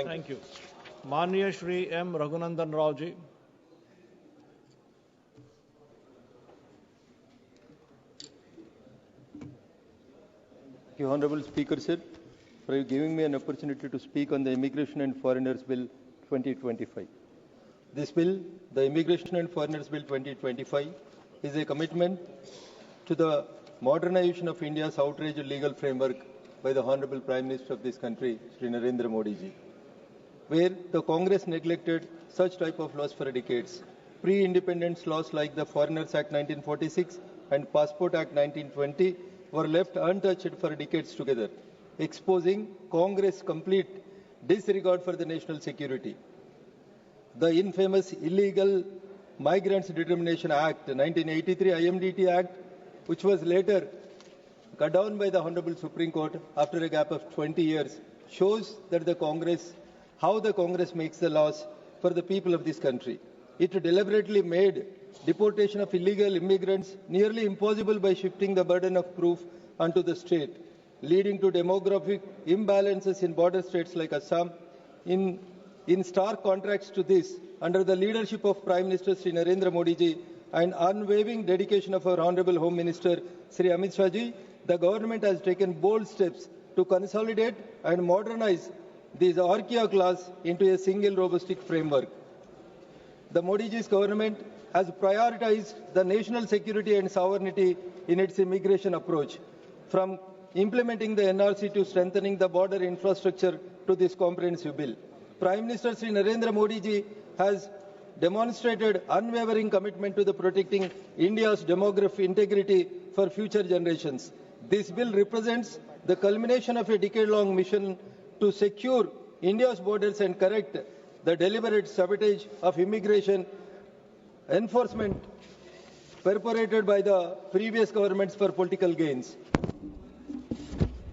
Thank you. Manya Shri M. Ragunandan Rao ji. Thank you, Honorable Speaker, sir, for giving me an opportunity to speak on the Immigration and Foreigners Bill 2025. This bill, the Immigration and Foreigners Bill 2025, is a commitment to the modernization of India's outraged legal framework by the Honorable Prime Minister of this country, Sri Narendra Modi ji, where the Congress neglected such type of laws for decades. Pre-independence laws like the Foreigners Act 1946 and Passport Act 1920 were left untouched for decades together, exposing Congress' complete disregard for the national security. The infamous Illegal Migrants Determination Act, 1983 IMDT Act, which was later cut down by the Honorable Supreme Court after a gap of 20 years, shows that how the Congress makes the laws for the people of this country. It deliberately made deportation of illegal immigrants nearly impossible by shifting the burden of proof onto the state, leading to demographic imbalances in border states like Assam. In stark contrast to this, under the leadership of Prime Minister Sri Narendra Modi ji and unwavering dedication of our Honorable Home Minister Sri Amit Shah ji, the government has taken bold steps to consolidate and modernize these archaic laws into a single robust framework. The Modi ji's government has prioritized the national security and sovereignty in its immigration approach, from implementing the NRC to strengthening the border infrastructure to this comprehensive bill. Prime Minister Sri Narendra Modi ji has demonstrated unwavering commitment to the protecting India's demographic integrity for future generations. This bill represents the culmination of a decade-long mission to secure India's borders and correct the deliberate sabotage of immigration enforcement perpetrated by the previous governments for political gains.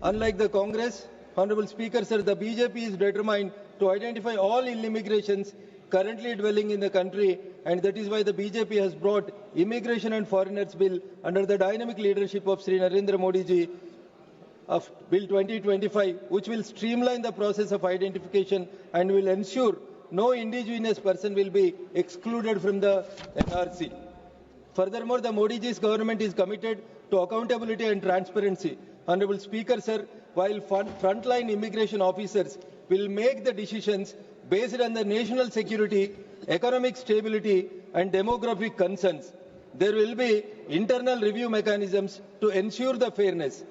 Unlike the Congress, Honorable Speaker, sir, the BJP is determined to identify all illegal immigrants currently dwelling in the country, and that is why the BJP has brought Immigration and Foreigners Bill under the dynamic leadership of Sri Narendra Modi ji of Bill 2025, which will streamline the process of identification and will ensure no indigenous person will be excluded from the NRC. Furthermore, the Modi ji's government is committed to accountability and transparency. Honorable Speaker, sir, while frontline immigration officers will make the decisions based on the national security, economic stability and demographic concerns, there will be internal review mechanisms to ensure the fairness.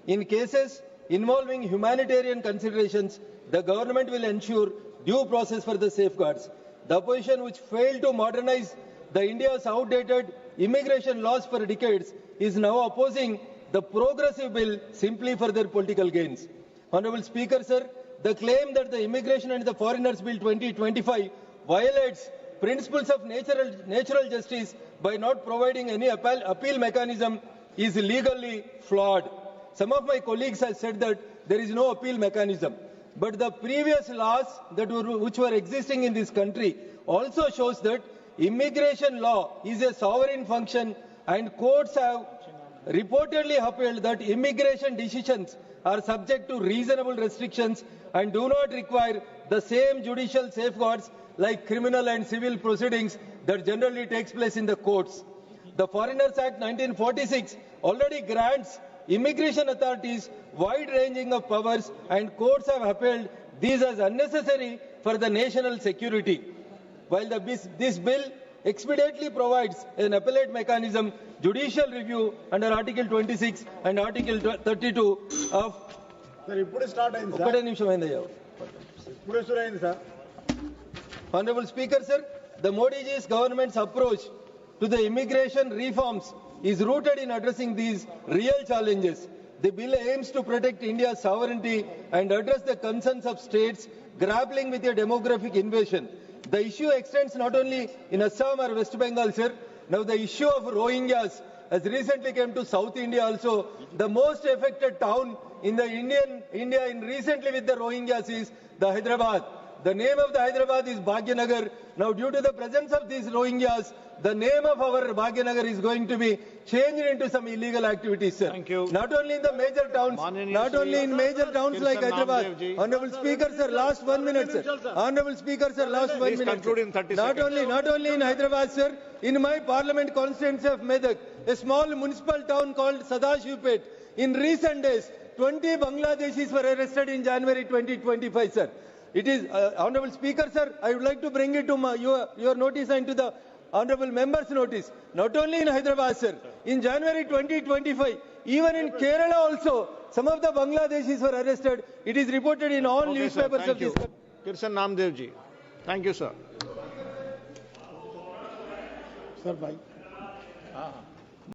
In cases involving humanitarian considerations, the government will ensure due process for the safeguards. The opposition, which failed to modernize the India's outdated immigration laws for decades, is now opposing the progressive bill simply for their political gains. Honorable Speaker, sir, the claim that the Immigration and the Foreigners Bill 2025 violates principles of natural justice by not providing any appeal mechanism is legally flawed. Some of my colleagues have said that there is no appeal mechanism. But the previous laws which were existing in this country also shows that immigration law is a sovereign function, and courts have reportedly upheld that immigration decisions are subject to reasonable restrictions and do not require the same judicial safeguards like criminal and civil proceedings that generally takes place in the courts. The Foreigners Act 1946 already grants immigration authorities wide-ranging of powers, and courts have upheld these as unnecessary for the national security. While this bill expediently provides an appellate mechanism, judicial review under Article 26 and Article 32 of... Honorable Speaker, sir, the Modi ji's government's approach to the immigration reforms is rooted in addressing these real challenges. The bill aims to protect India's sovereignty and address the concerns of states grappling with a demographic invasion. The issue extends not only in Assam or West Bengal, sir. Now the issue of Rohingyas has recently come to South India also. The most affected town in the India recently with the Rohingyas is the Hyderabad. The name of the Hyderabad is Bhagyanagar. Now, due to the presence of these Rohingyas, the name of our Bhagyanagar is going to be changed into some illegal activities, sir. Thank you. Not only in the major towns, not only in major towns like Hyderabad. Honorable Speaker, sir, last 1 minute, sir. Honorable Speaker, sir, last 1 minute. Conclude in 30 not seconds. only in Hyderabad, sir. In my parliament constituency of Medak, a small municipal town called Sadashivpet, in recent days, 20 Bangladeshis were arrested in January 2025, sir. It is, Honorable Speaker, sir, I would like to bring it to your notice and to the Honorable Members' notice. Not only in Hyderabad, sir. In January 2025, even in Kerala also, some of the Bangladeshis were arrested. It is reported in all newspapers of this country. Kirsan Namdev ji. Thank you, sir. Sir, bye.